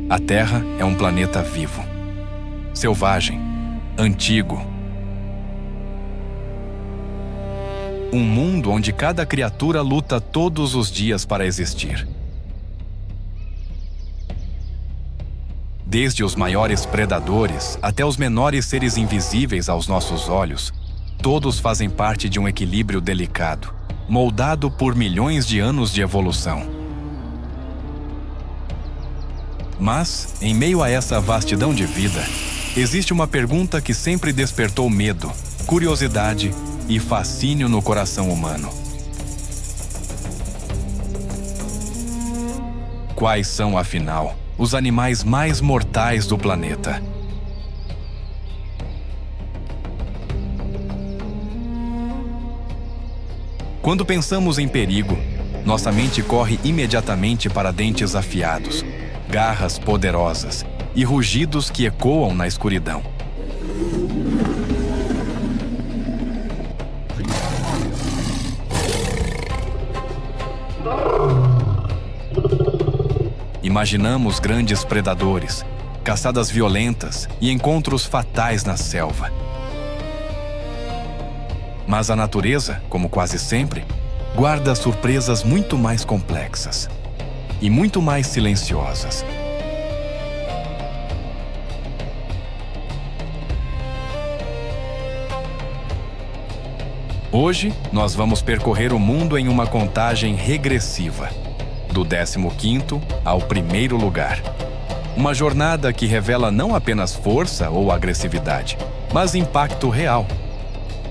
A Terra é um planeta vivo, selvagem, antigo. Um mundo onde cada criatura luta todos os dias para existir. Desde os maiores predadores até os menores seres invisíveis aos nossos olhos, todos fazem parte de um equilíbrio delicado, moldado por milhões de anos de evolução. Mas, em meio a essa vastidão de vida, existe uma pergunta que sempre despertou medo, curiosidade e fascínio no coração humano. Quais são, afinal, os animais mais mortais do planeta? Quando pensamos em perigo, nossa mente corre imediatamente para dentes afiados, garras poderosas e rugidos que ecoam na escuridão. Imaginamos grandes predadores, caçadas violentas e encontros fatais na selva. Mas a natureza, como quase sempre, guarda surpresas muito mais complexas e muito mais silenciosas. Hoje, nós vamos percorrer o mundo em uma contagem regressiva, do 15º ao 1º lugar. Uma jornada que revela não apenas força ou agressividade, mas impacto real.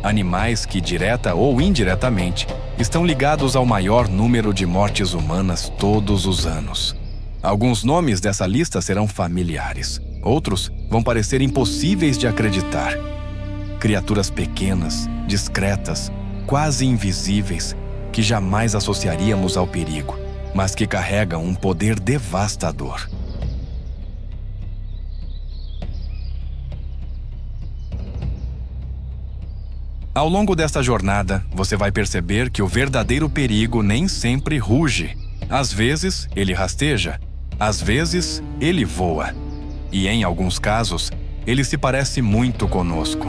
Animais que, direta ou indiretamente, estão ligados ao maior número de mortes humanas todos os anos. Alguns nomes dessa lista serão familiares. Outros vão parecer impossíveis de acreditar. Criaturas pequenas, discretas, quase invisíveis, que jamais associaríamos ao perigo, mas que carregam um poder devastador. Ao longo desta jornada, você vai perceber que o verdadeiro perigo nem sempre ruge. Às vezes, ele rasteja. Às vezes, ele voa. E, em alguns casos, ele se parece muito conosco.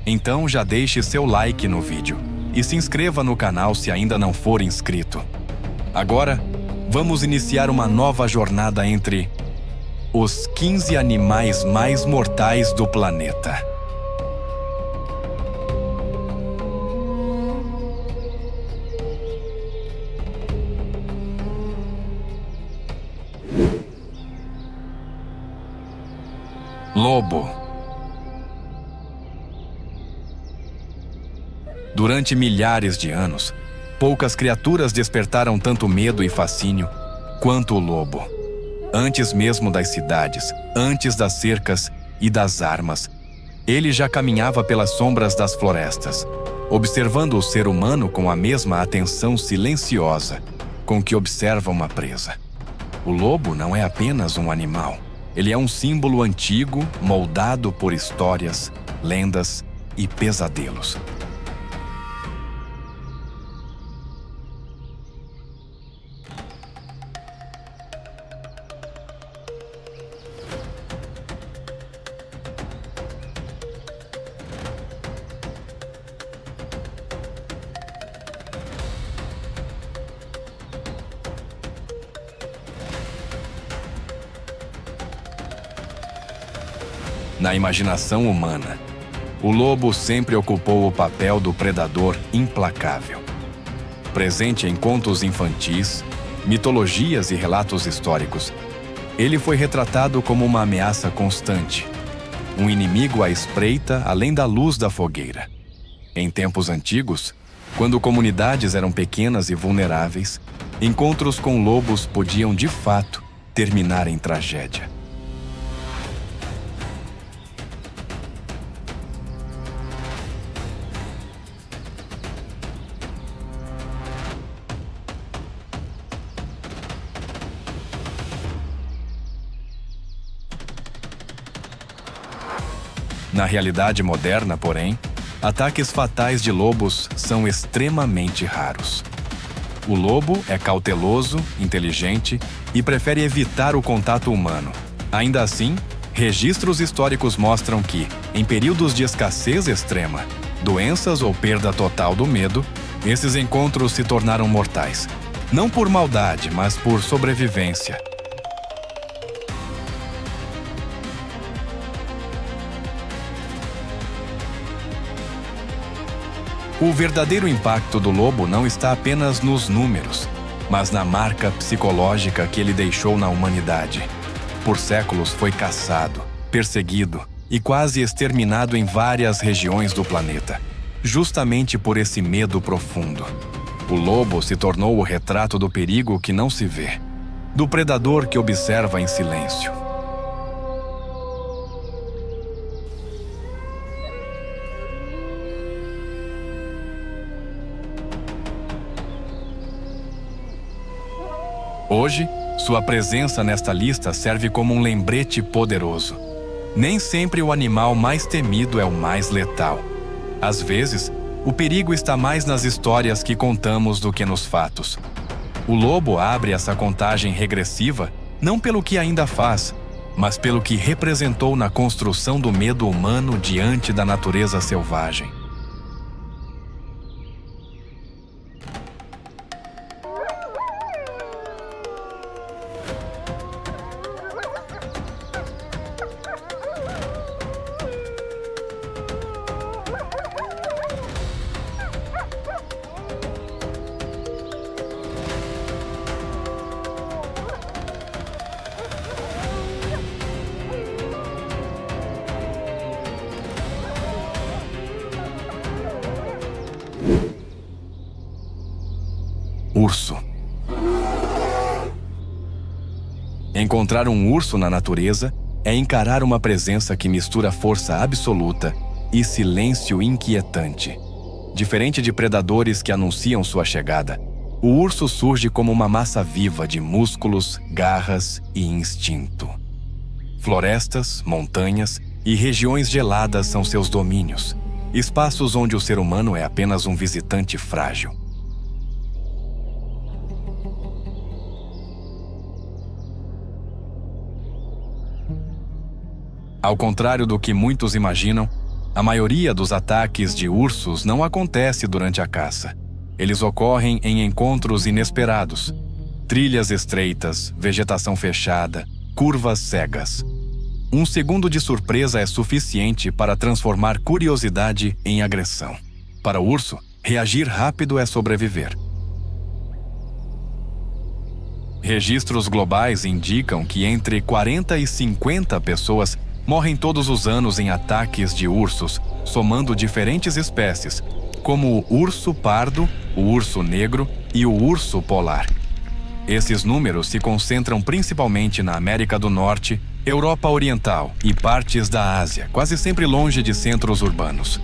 Então, já deixe seu like no vídeo e se inscreva no canal se ainda não for inscrito. Agora, vamos iniciar uma nova jornada entre os 15 animais mais mortais do planeta. Lobo. Durante milhares de anos, poucas criaturas despertaram tanto medo e fascínio quanto o lobo. Antes mesmo das cidades, antes das cercas e das armas, ele já caminhava pelas sombras das florestas, observando o ser humano com a mesma atenção silenciosa com que observa uma presa. O lobo não é apenas um animal. Ele é um símbolo antigo, moldado por histórias, lendas e pesadelos. Na imaginação humana, o lobo sempre ocupou o papel do predador implacável. Presente em contos infantis, mitologias e relatos históricos, ele foi retratado como uma ameaça constante, um inimigo à espreita além da luz da fogueira. Em tempos antigos, quando comunidades eram pequenas e vulneráveis, encontros com lobos podiam de fato terminar em tragédia. Na realidade moderna, porém, ataques fatais de lobos são extremamente raros. O lobo é cauteloso, inteligente e prefere evitar o contato humano. Ainda assim, registros históricos mostram que, em períodos de escassez extrema, doenças ou perda total do medo, esses encontros se tornaram mortais. Não por maldade, mas por sobrevivência. O verdadeiro impacto do lobo não está apenas nos números, mas na marca psicológica que ele deixou na humanidade. Por séculos foi caçado, perseguido e quase exterminado em várias regiões do planeta, justamente por esse medo profundo. O lobo se tornou o retrato do perigo que não se vê, do predador que observa em silêncio. Hoje, sua presença nesta lista serve como um lembrete poderoso. Nem sempre o animal mais temido é o mais letal. Às vezes, o perigo está mais nas histórias que contamos do que nos fatos. O lobo abre essa contagem regressiva não pelo que ainda faz, mas pelo que representou na construção do medo humano diante da natureza selvagem. Urso. Encontrar um urso na natureza é encarar uma presença que mistura força absoluta e silêncio inquietante. Diferente de predadores que anunciam sua chegada, o urso surge como uma massa viva de músculos, garras e instinto. Florestas, montanhas e regiões geladas são seus domínios, espaços onde o ser humano é apenas um visitante frágil. Ao contrário do que muitos imaginam, a maioria dos ataques de ursos não acontece durante a caça. Eles ocorrem em encontros inesperados. Trilhas estreitas, vegetação fechada, curvas cegas. Um segundo de surpresa é suficiente para transformar curiosidade em agressão. Para o urso, reagir rápido é sobreviver. Registros globais indicam que entre 40 e 50 pessoas morrem todos os anos em ataques de ursos, somando diferentes espécies, como o urso pardo, o urso negro e o urso polar. Esses números se concentram principalmente na América do Norte, Europa Oriental e partes da Ásia, quase sempre longe de centros urbanos.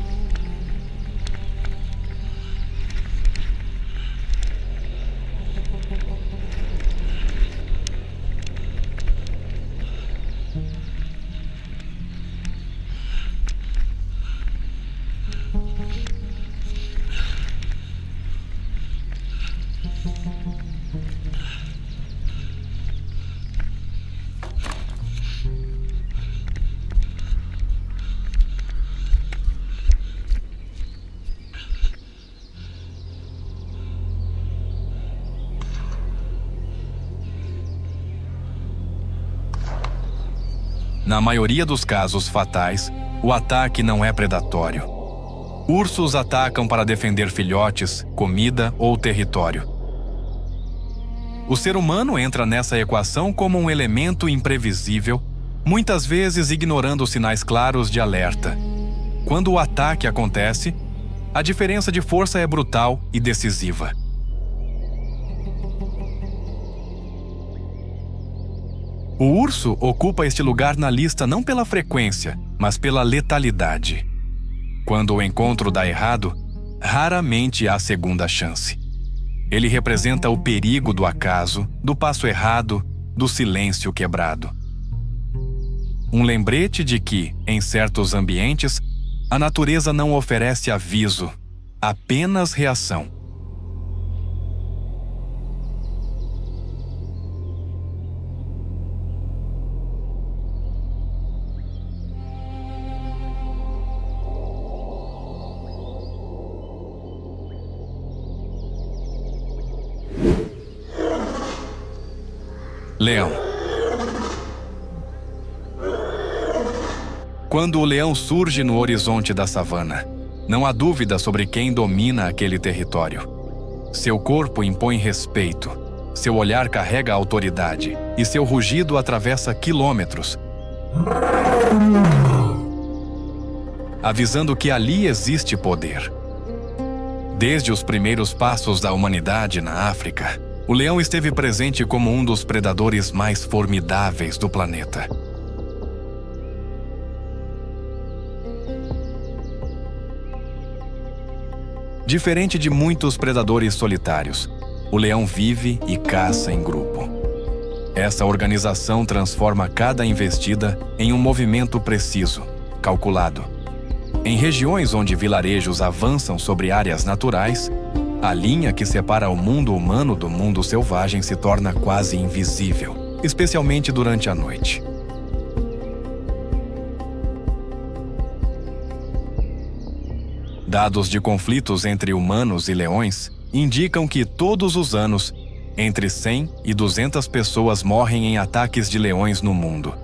Na maioria dos casos fatais, o ataque não é predatório. Ursos atacam para defender filhotes, comida ou território. O ser humano entra nessa equação como um elemento imprevisível, muitas vezes ignorando sinais claros de alerta. Quando o ataque acontece, a diferença de força é brutal e decisiva. O urso ocupa este lugar na lista não pela frequência, mas pela letalidade. Quando o encontro dá errado, raramente há segunda chance. Ele representa o perigo do acaso, do passo errado, do silêncio quebrado. Um lembrete de que, em certos ambientes, a natureza não oferece aviso, apenas reação. Leão. Quando o leão surge no horizonte da savana, não há dúvida sobre quem domina aquele território. Seu corpo impõe respeito, seu olhar carrega autoridade e seu rugido atravessa quilômetros, avisando que ali existe poder. Desde os primeiros passos da humanidade na África, o leão esteve presente como um dos predadores mais formidáveis do planeta. Diferente de muitos predadores solitários, o leão vive e caça em grupo. Essa organização transforma cada investida em um movimento preciso, calculado. Em regiões onde vilarejos avançam sobre áreas naturais, a linha que separa o mundo humano do mundo selvagem se torna quase invisível, especialmente durante a noite. Dados de conflitos entre humanos e leões indicam que todos os anos, entre 100 e 200 pessoas morrem em ataques de leões no mundo.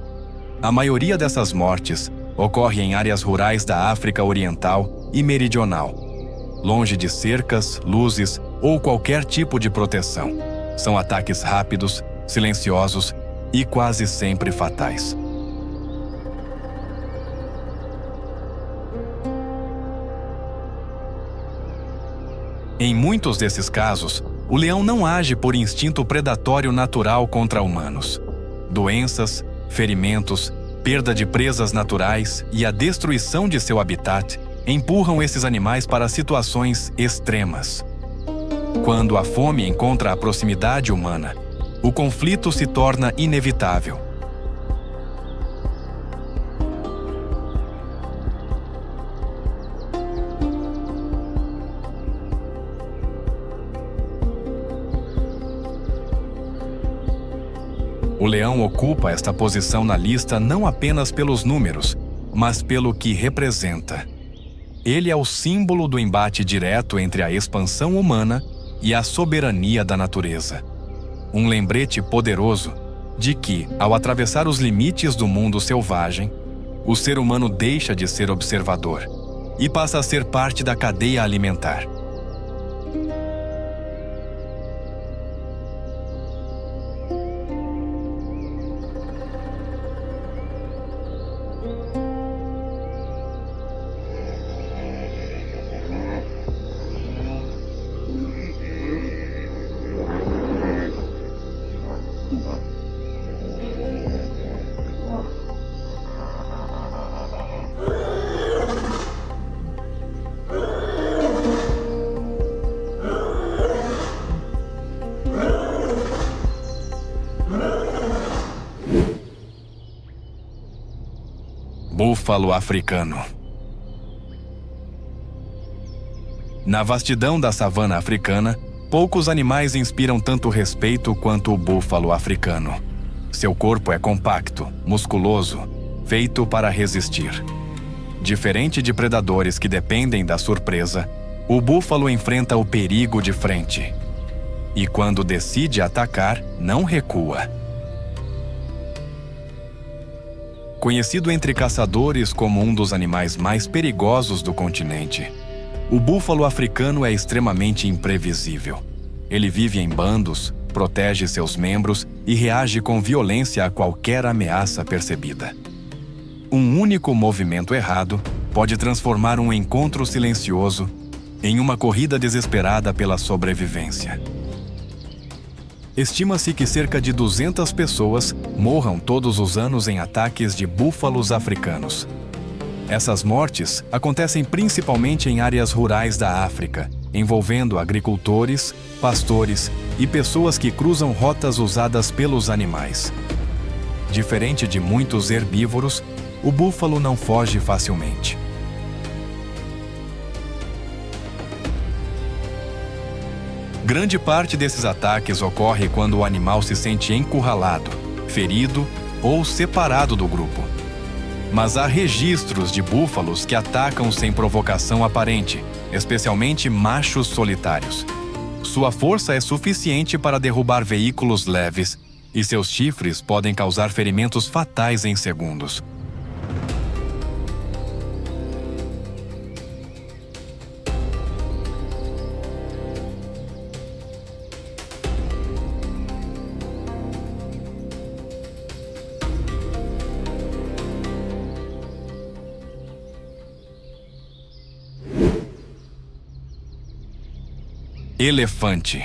A maioria dessas mortes ocorre em áreas rurais da África Oriental e Meridional, longe de cercas, luzes ou qualquer tipo de proteção. São ataques rápidos, silenciosos e quase sempre fatais. Em muitos desses casos, o leão não age por instinto predatório natural contra humanos. Doenças, ferimentos, perda de presas naturais e a destruição de seu habitat empurram esses animais para situações extremas. Quando a fome encontra a proximidade humana, o conflito se torna inevitável. O leão ocupa esta posição na lista não apenas pelos números, mas pelo que representa. Ele é o símbolo do embate direto entre a expansão humana e a soberania da natureza. Um lembrete poderoso de que, ao atravessar os limites do mundo selvagem, o ser humano deixa de ser observador e passa a ser parte da cadeia alimentar. Búfalo africano. Na vastidão da savana africana, poucos animais inspiram tanto respeito quanto o búfalo africano. Seu corpo é compacto, musculoso, feito para resistir. Diferente de predadores que dependem da surpresa, o búfalo enfrenta o perigo de frente. E quando decide atacar, não recua. Conhecido entre caçadores como um dos animais mais perigosos do continente, o búfalo africano é extremamente imprevisível. Ele vive em bandos, protege seus membros e reage com violência a qualquer ameaça percebida. Um único movimento errado pode transformar um encontro silencioso em uma corrida desesperada pela sobrevivência. Estima-se que cerca de 200 pessoas morram todos os anos em ataques de búfalos africanos. Essas mortes acontecem principalmente em áreas rurais da África, envolvendo agricultores, pastores e pessoas que cruzam rotas usadas pelos animais. Diferente de muitos herbívoros, o búfalo não foge facilmente. Grande parte desses ataques ocorre quando o animal se sente encurralado, ferido ou separado do grupo. Mas há registros de búfalos que atacam sem provocação aparente, especialmente machos solitários. Sua força é suficiente para derrubar veículos leves e seus chifres podem causar ferimentos fatais em segundos. Elefante.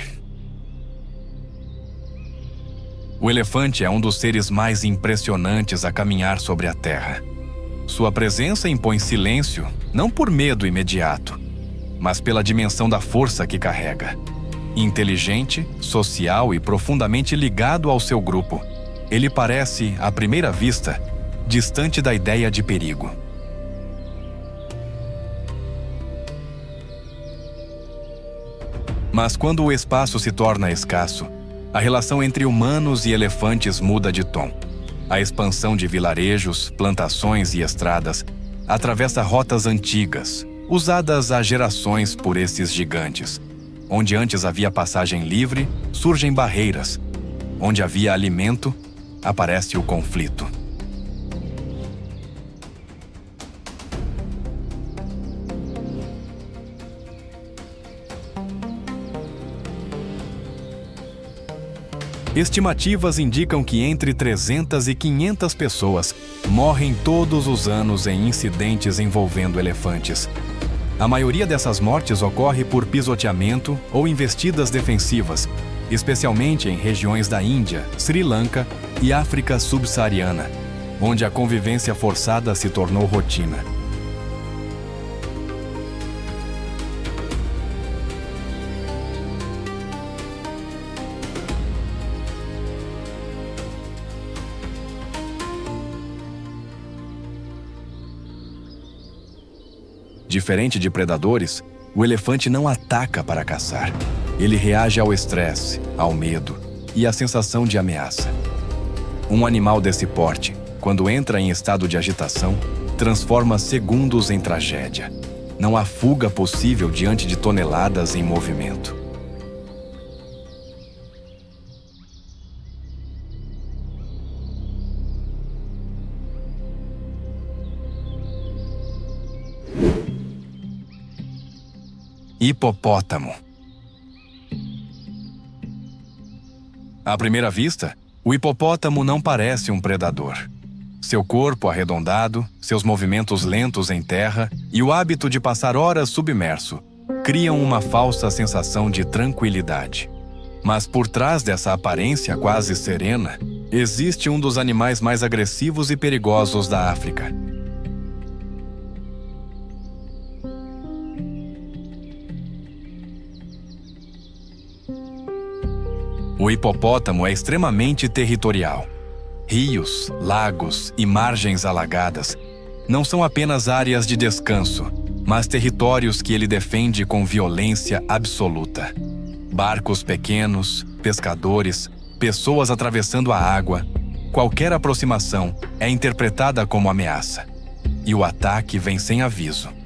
O elefante é um dos seres mais impressionantes a caminhar sobre a Terra. Sua presença impõe silêncio, não por medo imediato, mas pela dimensão da força que carrega. Inteligente, social e profundamente ligado ao seu grupo, ele parece, à primeira vista, distante da ideia de perigo. Mas quando o espaço se torna escasso, a relação entre humanos e elefantes muda de tom. A expansão de vilarejos, plantações e estradas atravessa rotas antigas, usadas há gerações por esses gigantes. Onde antes havia passagem livre, surgem barreiras. Onde havia alimento, aparece o conflito. Estimativas indicam que entre 300 e 500 pessoas morrem todos os anos em incidentes envolvendo elefantes. A maioria dessas mortes ocorre por pisoteamento ou investidas defensivas, especialmente em regiões da Índia, Sri Lanka e África subsaariana, onde a convivência forçada se tornou rotina. Diferente de predadores, o elefante não ataca para caçar. Ele reage ao estresse, ao medo e à sensação de ameaça. Um animal desse porte, quando entra em estado de agitação, transforma segundos em tragédia. Não há fuga possível diante de toneladas em movimento. Hipopótamo. À primeira vista, o hipopótamo não parece um predador. Seu corpo arredondado, seus movimentos lentos em terra e o hábito de passar horas submerso criam uma falsa sensação de tranquilidade. Mas por trás dessa aparência quase serena, existe um dos animais mais agressivos e perigosos da África. O hipopótamo é extremamente territorial. Rios, lagos e margens alagadas não são apenas áreas de descanso, mas territórios que ele defende com violência absoluta. Barcos pequenos, pescadores, pessoas atravessando a água, qualquer aproximação é interpretada como ameaça. E o ataque vem sem aviso.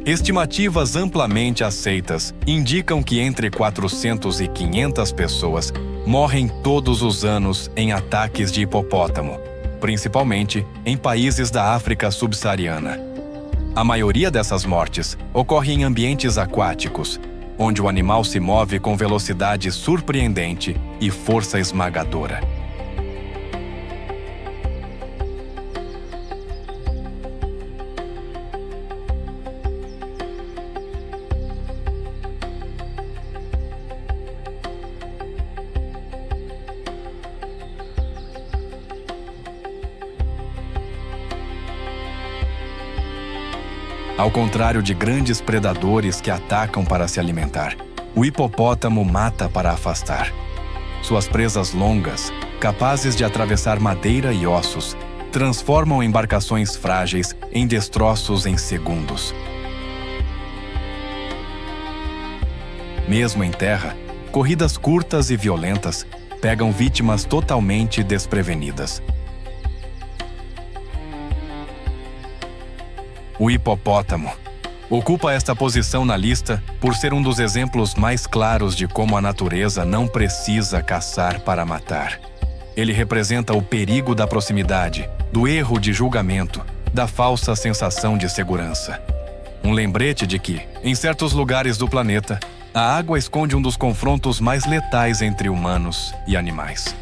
Estimativas amplamente aceitas indicam que entre 400 e 500 pessoas morrem todos os anos em ataques de hipopótamo, principalmente em países da África subsaariana. A maioria dessas mortes ocorre em ambientes aquáticos, onde o animal se move com velocidade surpreendente e força esmagadora. Ao contrário de grandes predadores que atacam para se alimentar, o hipopótamo mata para afastar. Suas presas longas, capazes de atravessar madeira e ossos, transformam embarcações frágeis em destroços em segundos. Mesmo em terra, corridas curtas e violentas pegam vítimas totalmente desprevenidas. O hipopótamo ocupa esta posição na lista por ser um dos exemplos mais claros de como a natureza não precisa caçar para matar. Ele representa o perigo da proximidade, do erro de julgamento, da falsa sensação de segurança. Um lembrete de que, em certos lugares do planeta, a água esconde um dos confrontos mais letais entre humanos e animais.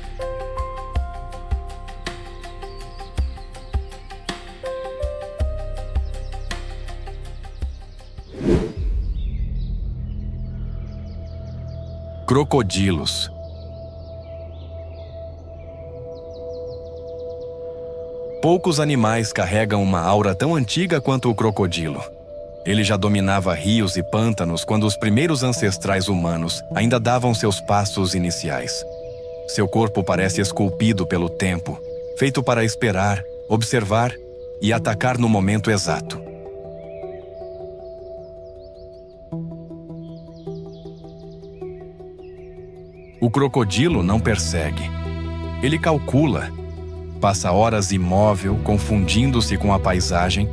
Crocodilos. Poucos animais carregam uma aura tão antiga quanto o crocodilo. Ele já dominava rios e pântanos quando os primeiros ancestrais humanos ainda davam seus passos iniciais. Seu corpo parece esculpido pelo tempo, feito para esperar, observar e atacar no momento exato. O crocodilo não persegue. Ele calcula. Passa horas imóvel, confundindo-se com a paisagem,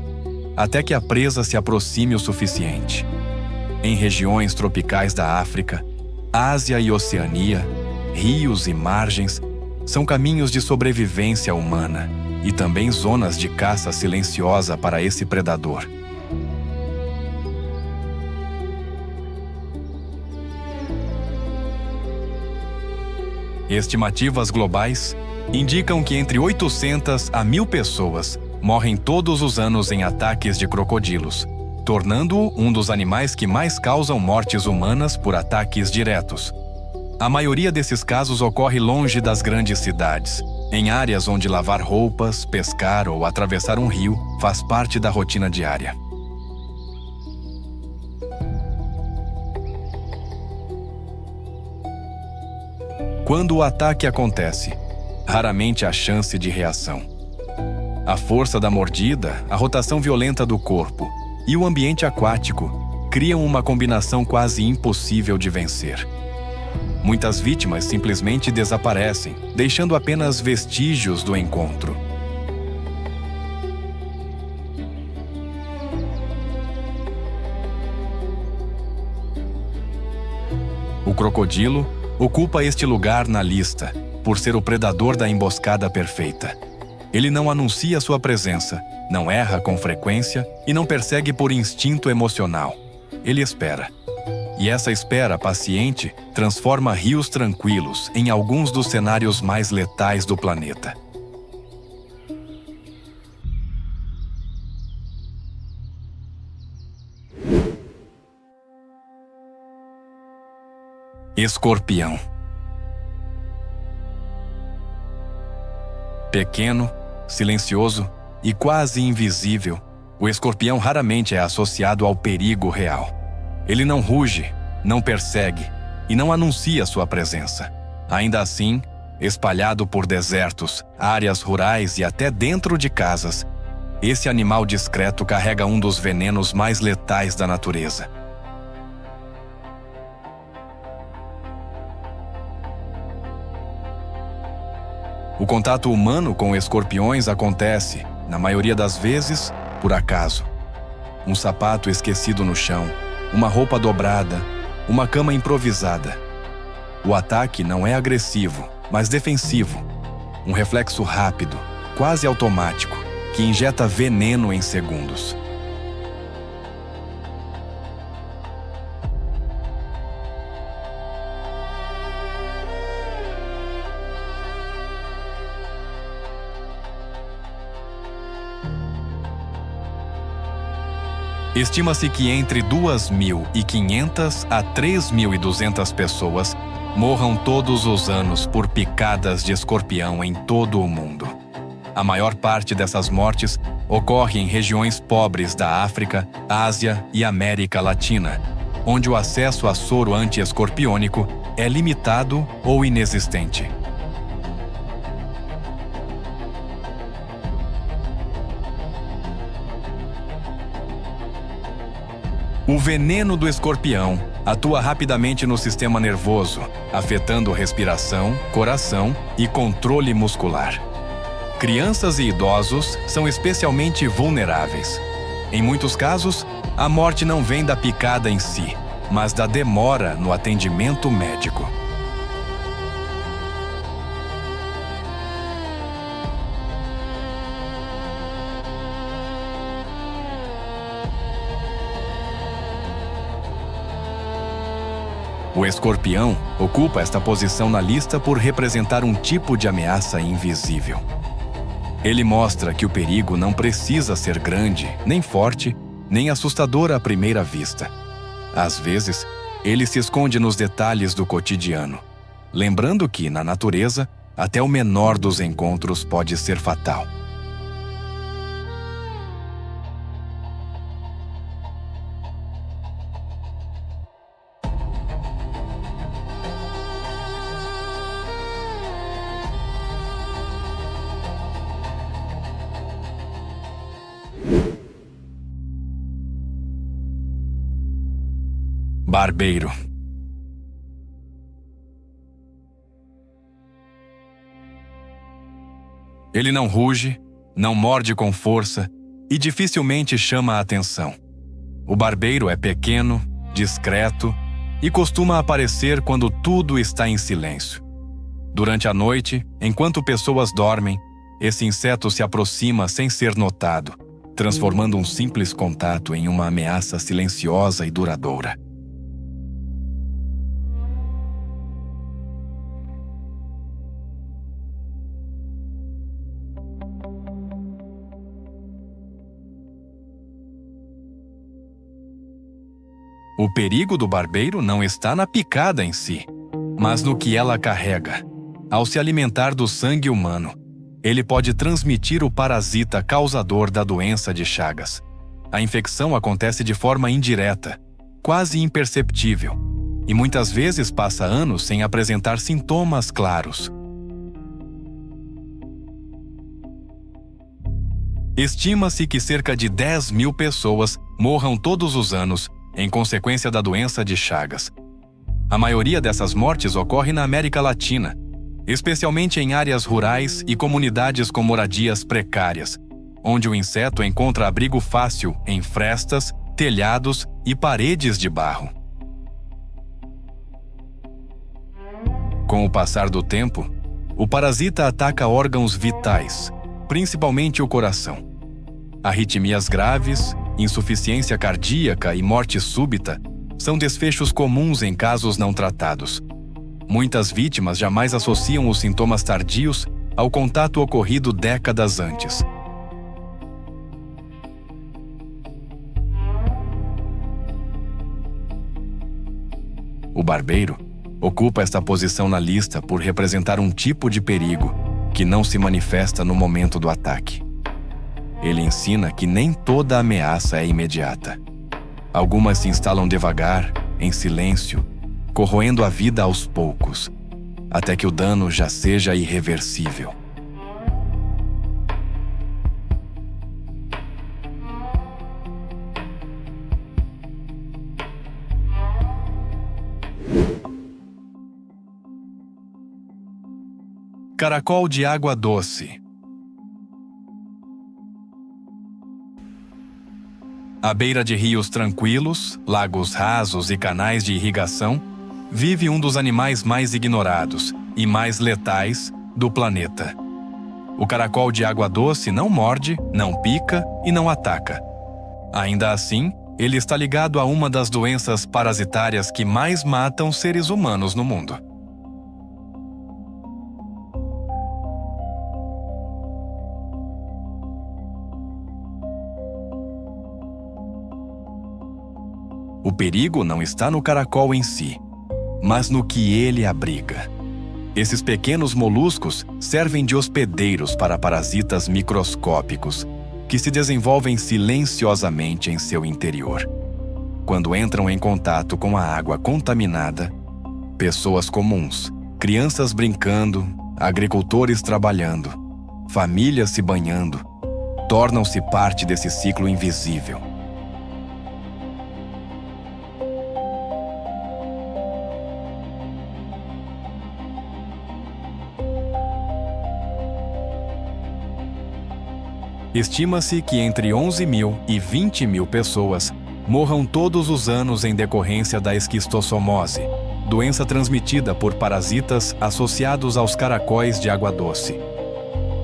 até que a presa se aproxime o suficiente. Em regiões tropicais da África, Ásia e Oceania, rios e margens são caminhos de sobrevivência humana e também zonas de caça silenciosa para esse predador. Estimativas globais indicam que entre 800 a 1.000 pessoas morrem todos os anos em ataques de crocodilos, tornando-o um dos animais que mais causam mortes humanas por ataques diretos. A maioria desses casos ocorre longe das grandes cidades, em áreas onde lavar roupas, pescar ou atravessar um rio faz parte da rotina diária. Quando o ataque acontece, raramente há chance de reação. A força da mordida, a rotação violenta do corpo e o ambiente aquático criam uma combinação quase impossível de vencer. Muitas vítimas simplesmente desaparecem, deixando apenas vestígios do encontro. O crocodilo ocupa este lugar na lista, por ser o predador da emboscada perfeita. Ele não anuncia sua presença, não erra com frequência e não persegue por instinto emocional. Ele espera. E essa espera paciente transforma rios tranquilos em alguns dos cenários mais letais do planeta. Escorpião. Pequeno, silencioso e quase invisível, o escorpião raramente é associado ao perigo real. Ele não ruge, não persegue e não anuncia sua presença. Ainda assim, espalhado por desertos, áreas rurais e até dentro de casas, esse animal discreto carrega um dos venenos mais letais da natureza. O contato humano com escorpiões acontece, na maioria das vezes, por acaso. Um sapato esquecido no chão, uma roupa dobrada, uma cama improvisada. O ataque não é agressivo, mas defensivo. Um reflexo rápido, quase automático, que injeta veneno em segundos. Estima-se que entre 2.500 a 3.200 pessoas morram todos os anos por picadas de escorpião em todo o mundo. A maior parte dessas mortes ocorre em regiões pobres da África, Ásia e América Latina, onde o acesso a soro anti-escorpiônico é limitado ou inexistente. O veneno do escorpião atua rapidamente no sistema nervoso, afetando respiração, coração e controle muscular. Crianças e idosos são especialmente vulneráveis. Em muitos casos, a morte não vem da picada em si, mas da demora no atendimento médico. O escorpião ocupa esta posição na lista por representar um tipo de ameaça invisível. Ele mostra que o perigo não precisa ser grande, nem forte, nem assustador à primeira vista. Às vezes, ele se esconde nos detalhes do cotidiano, lembrando que, na natureza, até o menor dos encontros pode ser fatal. Barbeiro. Ele não ruge, não morde com força e dificilmente chama a atenção. O barbeiro é pequeno, discreto e costuma aparecer quando tudo está em silêncio. Durante a noite, enquanto pessoas dormem, esse inseto se aproxima sem ser notado, transformando um simples contato em uma ameaça silenciosa e duradoura. O perigo do barbeiro não está na picada em si, mas no que ela carrega. Ao se alimentar do sangue humano, ele pode transmitir o parasita causador da doença de Chagas. A infecção acontece de forma indireta, quase imperceptível, e muitas vezes passa anos sem apresentar sintomas claros. Estima-se que cerca de 10.000 pessoas morram todos os anos em consequência da doença de Chagas. A maioria dessas mortes ocorre na América Latina, especialmente em áreas rurais e comunidades com moradias precárias, onde o inseto encontra abrigo fácil em frestas, telhados e paredes de barro. Com o passar do tempo, o parasita ataca órgãos vitais, principalmente o coração. Arritmias graves, insuficiência cardíaca e morte súbita são desfechos comuns em casos não tratados. Muitas vítimas jamais associam os sintomas tardios ao contato ocorrido décadas antes. O barbeiro ocupa esta posição na lista por representar um tipo de perigo que não se manifesta no momento do ataque. Ele ensina que nem toda ameaça é imediata. Algumas se instalam devagar, em silêncio, corroendo a vida aos poucos, até que o dano já seja irreversível. Caracol de água doce. À beira de rios tranquilos, lagos rasos e canais de irrigação, vive um dos animais mais ignorados e mais letais do planeta. O caracol de água doce não morde, não pica e não ataca. Ainda assim, ele está ligado a uma das doenças parasitárias que mais matam seres humanos no mundo. O perigo não está no caracol em si, mas no que ele abriga. Esses pequenos moluscos servem de hospedeiros para parasitas microscópicos que se desenvolvem silenciosamente em seu interior. Quando entram em contato com a água contaminada, pessoas comuns, crianças brincando, agricultores trabalhando, famílias se banhando, tornam-se parte desse ciclo invisível. Estima-se que entre 11 mil e 20 mil pessoas morram todos os anos em decorrência da esquistossomose, doença transmitida por parasitas associados aos caracóis de água doce.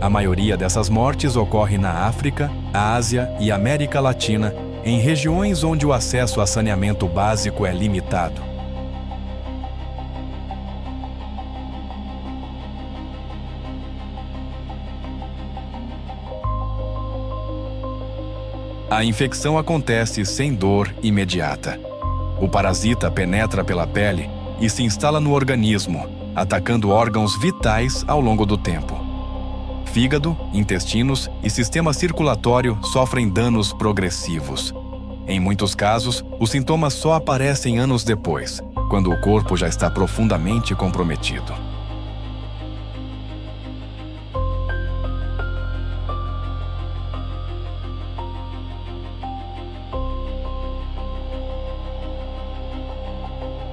A maioria dessas mortes ocorre na África, Ásia e América Latina, em regiões onde o acesso a saneamento básico é limitado. A infecção acontece sem dor imediata. O parasita penetra pela pele e se instala no organismo, atacando órgãos vitais ao longo do tempo. Fígado, intestinos e sistema circulatório sofrem danos progressivos. Em muitos casos, os sintomas só aparecem anos depois, quando o corpo já está profundamente comprometido.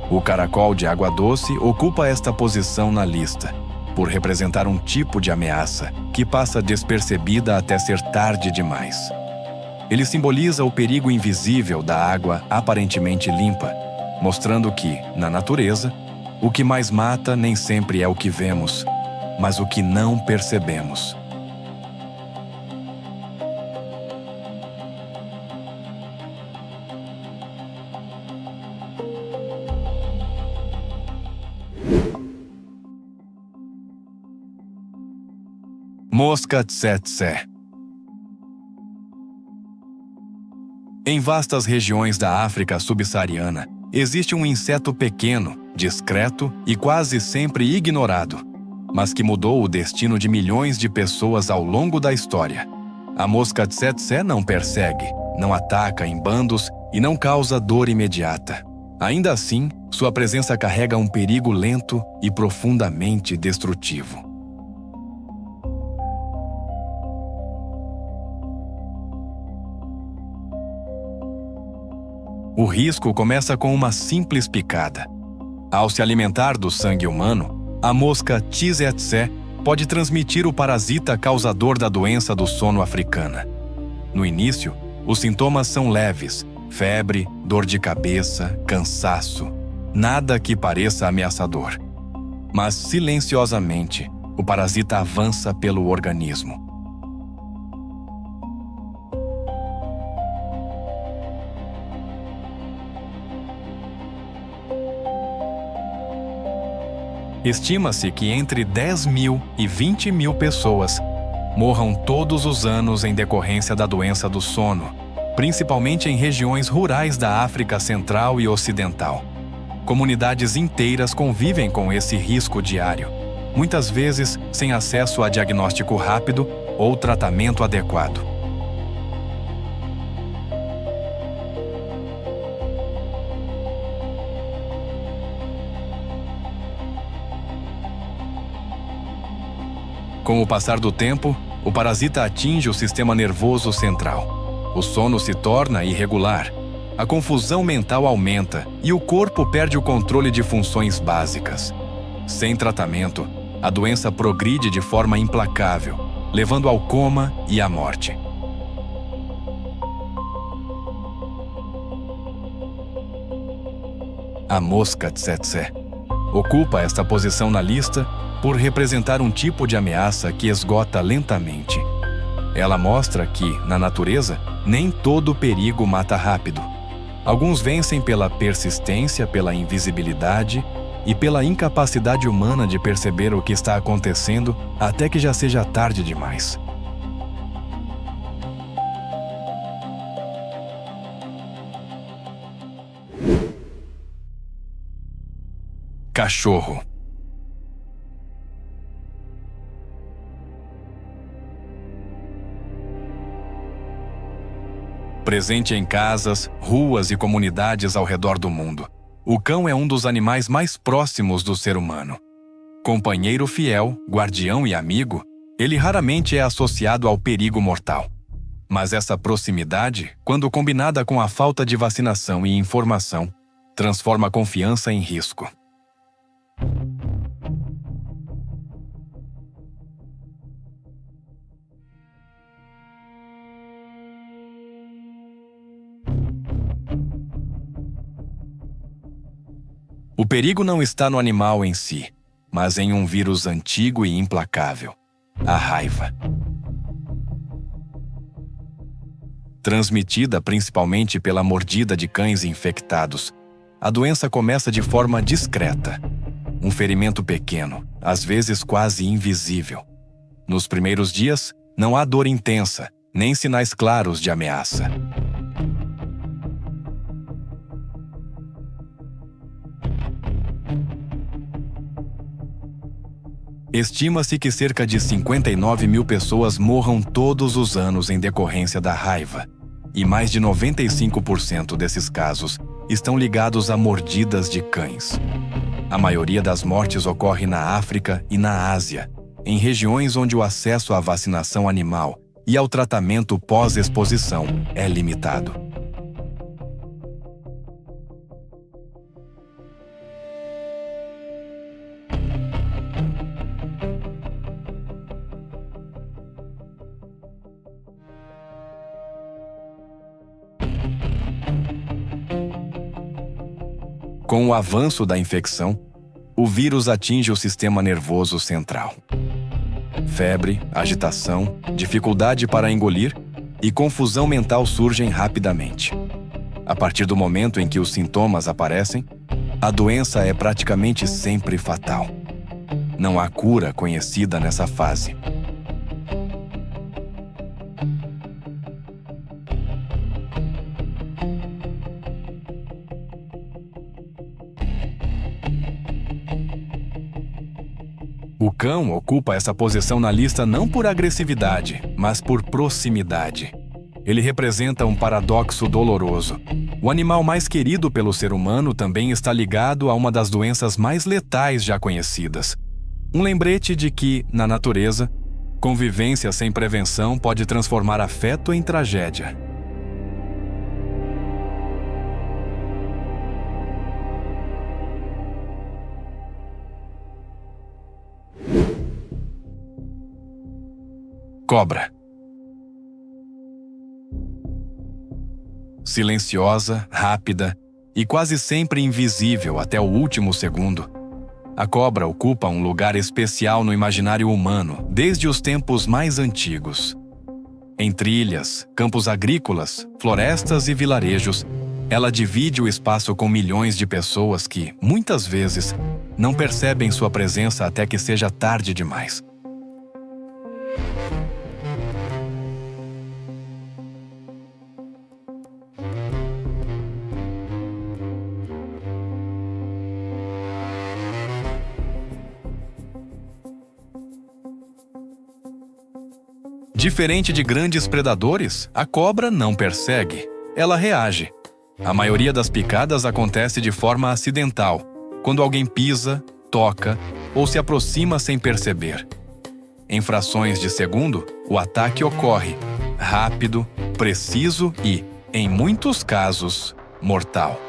O caracol de água doce ocupa esta posição na lista, por representar um tipo de ameaça que passa despercebida até ser tarde demais. Ele simboliza o perigo invisível da água aparentemente limpa, mostrando que, na natureza, o que mais mata nem sempre é o que vemos, mas o que não percebemos. Mosca tsetse. Em vastas regiões da África subsaariana, existe um inseto pequeno, discreto e quase sempre ignorado, mas que mudou o destino de milhões de pessoas ao longo da história. A mosca tsetse não persegue, não ataca em bandos e não causa dor imediata. Ainda assim, sua presença carrega um perigo lento e profundamente destrutivo. O risco começa com uma simples picada. Ao se alimentar do sangue humano, a mosca tsetse pode transmitir o parasita causador da doença do sono africana. No início, os sintomas são leves: febre, dor de cabeça, cansaço. Nada que pareça ameaçador. Mas, silenciosamente, o parasita avança pelo organismo. Estima-se que entre 10 mil e 20 mil pessoas morram todos os anos em decorrência da doença do sono, principalmente em regiões rurais da África Central e Ocidental. Comunidades inteiras convivem com esse risco diário, muitas vezes sem acesso a diagnóstico rápido ou tratamento adequado. Com o passar do tempo, o parasita atinge o sistema nervoso central. O sono se torna irregular, a confusão mental aumenta e o corpo perde o controle de funções básicas. Sem tratamento, a doença progride de forma implacável, levando ao coma e à morte. A mosca tsetse ocupa esta posição na lista por representar um tipo de ameaça que esgota lentamente. Ela mostra que, na natureza, nem todo perigo mata rápido. Alguns vencem pela persistência, pela invisibilidade e pela incapacidade humana de perceber o que está acontecendo até que já seja tarde demais. Cachorro. Presente em casas, ruas e comunidades ao redor do mundo, o cão é um dos animais mais próximos do ser humano. Companheiro fiel, guardião e amigo, ele raramente é associado ao perigo mortal. Mas essa proximidade, quando combinada com a falta de vacinação e informação, transforma a confiança em risco. O perigo não está no animal em si, mas em um vírus antigo e implacável: a raiva. Transmitida principalmente pela mordida de cães infectados, a doença começa de forma discreta. Um ferimento pequeno, às vezes quase invisível. Nos primeiros dias, não há dor intensa, nem sinais claros de ameaça. Estima-se que cerca de 59 mil pessoas morram todos os anos em decorrência da raiva, e mais de 95% desses casos estão ligados a mordidas de cães. A maioria das mortes ocorre na África e na Ásia, em regiões onde o acesso à vacinação animal e ao tratamento pós-exposição é limitado. Com o avanço da infecção, o vírus atinge o sistema nervoso central. Febre, agitação, dificuldade para engolir e confusão mental surgem rapidamente. A partir do momento em que os sintomas aparecem, a doença é praticamente sempre fatal. Não há cura conhecida nessa fase. O cão ocupa essa posição na lista não por agressividade, mas por proximidade. Ele representa um paradoxo doloroso. O animal mais querido pelo ser humano também está ligado a uma das doenças mais letais já conhecidas. Um lembrete de que, na natureza, convivência sem prevenção pode transformar afeto em tragédia. Cobra. Silenciosa, rápida e quase sempre invisível até o último segundo, a cobra ocupa um lugar especial no imaginário humano desde os tempos mais antigos. Em trilhas, campos agrícolas, florestas e vilarejos, ela divide o espaço com milhões de pessoas que, muitas vezes, não percebem sua presença até que seja tarde demais. Diferente de grandes predadores, a cobra não persegue, ela reage. A maioria das picadas acontece de forma acidental, quando alguém pisa, toca ou se aproxima sem perceber. Em frações de segundo, o ataque ocorre, rápido, preciso e, em muitos casos, mortal.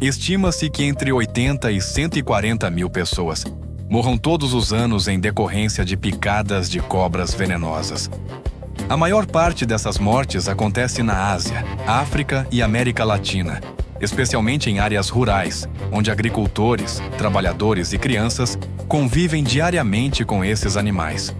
Estima-se que entre 80 e 140 mil pessoas morram todos os anos em decorrência de picadas de cobras venenosas. A maior parte dessas mortes acontece na Ásia, África e América Latina, especialmente em áreas rurais, onde agricultores, trabalhadores e crianças convivem diariamente com esses animais.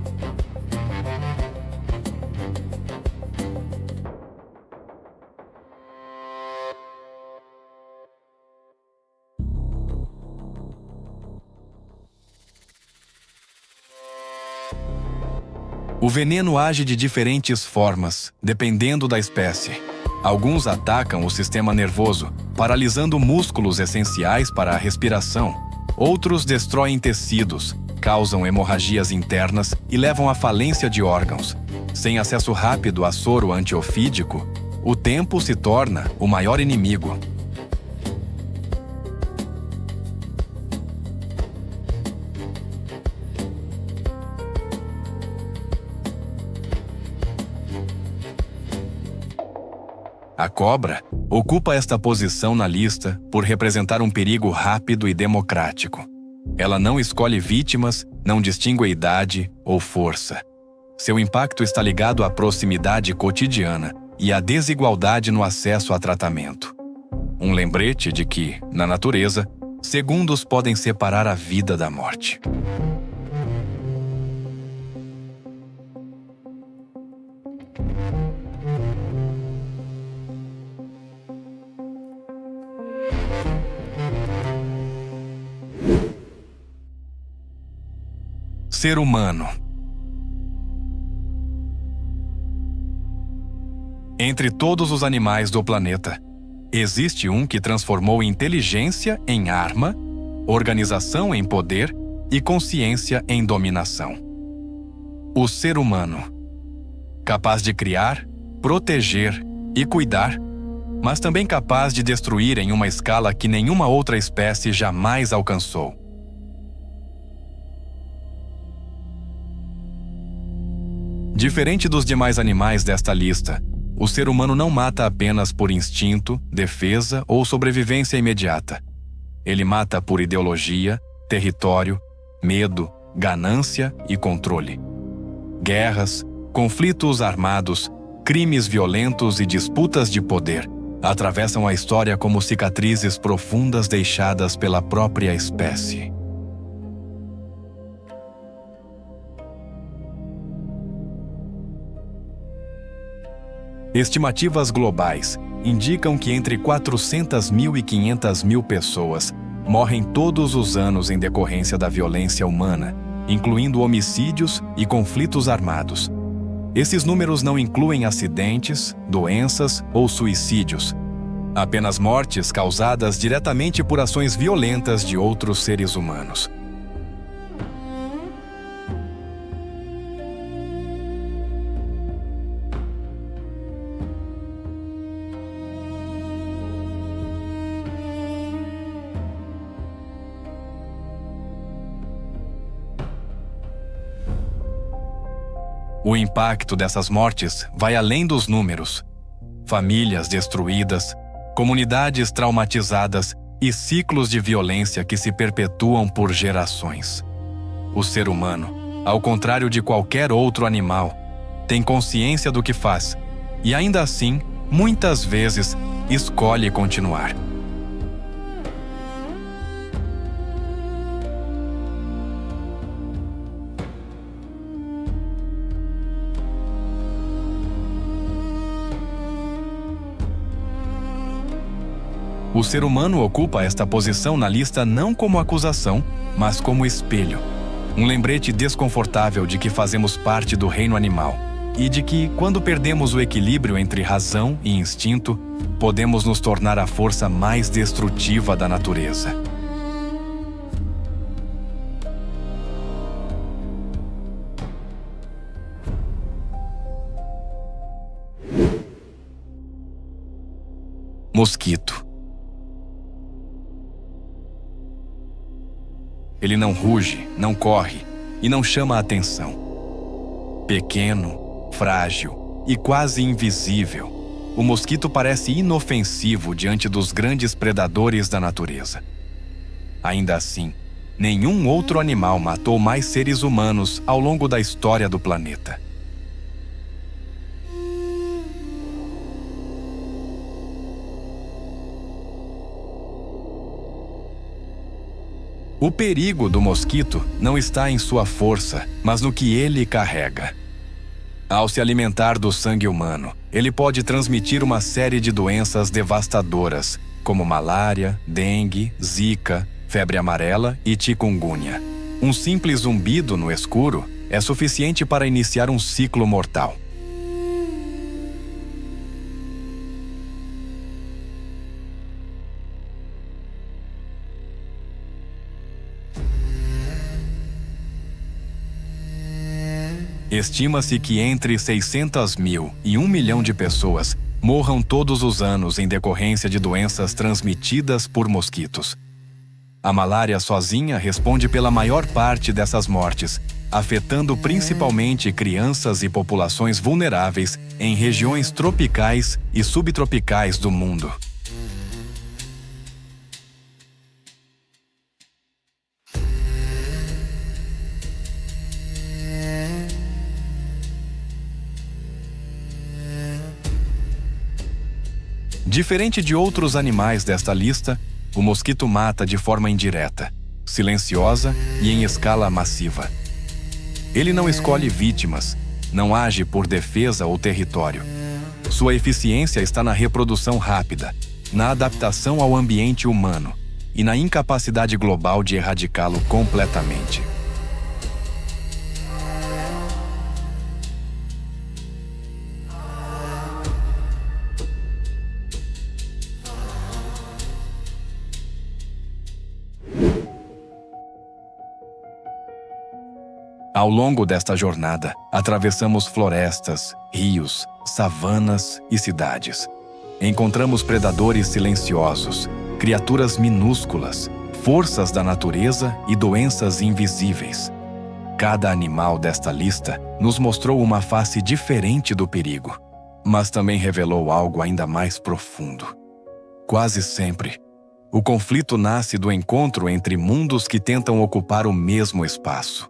O veneno age de diferentes formas, dependendo da espécie. Alguns atacam o sistema nervoso, paralisando músculos essenciais para a respiração. Outros destroem tecidos, causam hemorragias internas e levam à falência de órgãos. Sem acesso rápido a soro antiofídico, o tempo se torna o maior inimigo. A cobra ocupa esta posição na lista por representar um perigo rápido e democrático. Ela não escolhe vítimas, não distingue idade ou força. Seu impacto está ligado à proximidade cotidiana e à desigualdade no acesso a tratamento. Um lembrete de que, na natureza, segundos podem separar a vida da morte. Ser humano. Entre todos os animais do planeta, existe um que transformou inteligência em arma, organização em poder e consciência em dominação. O ser humano. Capaz de criar, proteger e cuidar, mas também capaz de destruir em uma escala que nenhuma outra espécie jamais alcançou. Diferente dos demais animais desta lista, o ser humano não mata apenas por instinto, defesa ou sobrevivência imediata. Ele mata por ideologia, território, medo, ganância e controle. Guerras, conflitos armados, crimes violentos e disputas de poder atravessam a história como cicatrizes profundas deixadas pela própria espécie. Estimativas globais indicam que entre 400 mil e 500 mil pessoas morrem todos os anos em decorrência da violência humana, incluindo homicídios e conflitos armados. Esses números não incluem acidentes, doenças ou suicídios, apenas mortes causadas diretamente por ações violentas de outros seres humanos. O impacto dessas mortes vai além dos números. Famílias destruídas, comunidades traumatizadas e ciclos de violência que se perpetuam por gerações. O ser humano, ao contrário de qualquer outro animal, tem consciência do que faz e, ainda assim, muitas vezes, escolhe continuar. O ser humano ocupa esta posição na lista não como acusação, mas como espelho. Um lembrete desconfortável de que fazemos parte do reino animal e de que, quando perdemos o equilíbrio entre razão e instinto, podemos nos tornar a força mais destrutiva da natureza. Mosquito. Ele não ruge, não corre e não chama a atenção. Pequeno, frágil e quase invisível, o mosquito parece inofensivo diante dos grandes predadores da natureza. Ainda assim, nenhum outro animal matou mais seres humanos ao longo da história do planeta. O perigo do mosquito não está em sua força, mas no que ele carrega. Ao se alimentar do sangue humano, ele pode transmitir uma série de doenças devastadoras, como malária, dengue, zika, febre amarela e chikungunya. Um simples zumbido no escuro é suficiente para iniciar um ciclo mortal. Estima-se que entre 600 mil e 1 milhão de pessoas morram todos os anos em decorrência de doenças transmitidas por mosquitos. A malária sozinha responde pela maior parte dessas mortes, afetando principalmente crianças e populações vulneráveis em regiões tropicais e subtropicais do mundo. Diferente de outros animais desta lista, o mosquito mata de forma indireta, silenciosa e em escala massiva. Ele não escolhe vítimas, não age por defesa ou território. Sua eficiência está na reprodução rápida, na adaptação ao ambiente humano e na incapacidade global de erradicá-lo completamente. Ao longo desta jornada, atravessamos florestas, rios, savanas e cidades. Encontramos predadores silenciosos, criaturas minúsculas, forças da natureza e doenças invisíveis. Cada animal desta lista nos mostrou uma face diferente do perigo, mas também revelou algo ainda mais profundo. Quase sempre, o conflito nasce do encontro entre mundos que tentam ocupar o mesmo espaço.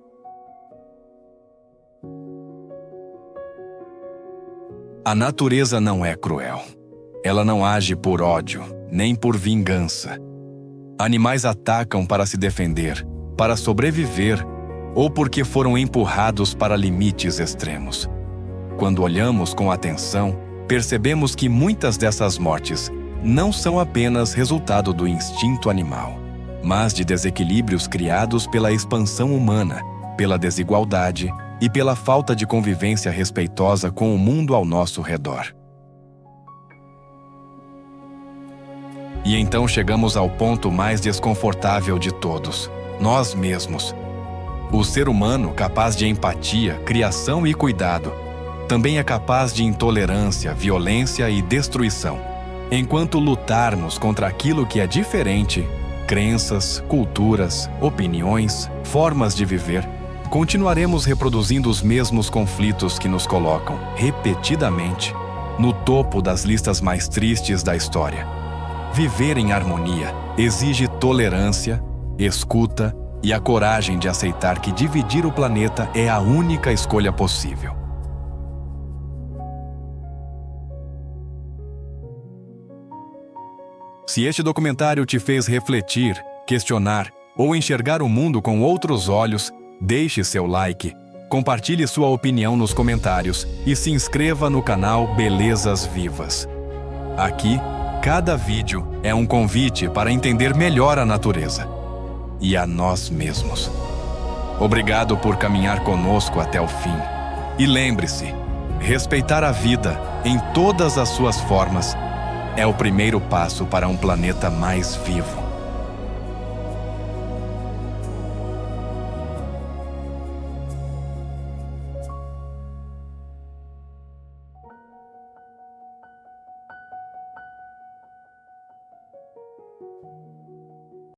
A natureza não é cruel. Ela não age por ódio, nem por vingança. Animais atacam para se defender, para sobreviver, ou porque foram empurrados para limites extremos. Quando olhamos com atenção, percebemos que muitas dessas mortes não são apenas resultado do instinto animal, mas de desequilíbrios criados pela expansão humana, pela desigualdade e pela falta de convivência respeitosa com o mundo ao nosso redor. E então chegamos ao ponto mais desconfortável de todos, nós mesmos. O ser humano, capaz de empatia, criação e cuidado, também é capaz de intolerância, violência e destruição. Enquanto lutarmos contra aquilo que é diferente, crenças, culturas, opiniões, formas de viver, continuaremos reproduzindo os mesmos conflitos que nos colocam, repetidamente, no topo das listas mais tristes da história. Viver em harmonia exige tolerância, escuta e a coragem de aceitar que dividir o planeta é a única escolha possível. Se este documentário te fez refletir, questionar ou enxergar o mundo com outros olhos, deixe seu like, compartilhe sua opinião nos comentários e se inscreva no canal Belezas Vivas. Aqui, cada vídeo é um convite para entender melhor a natureza e a nós mesmos. Obrigado por caminhar conosco até o fim. E lembre-se, respeitar a vida em todas as suas formas é o primeiro passo para um planeta mais vivo.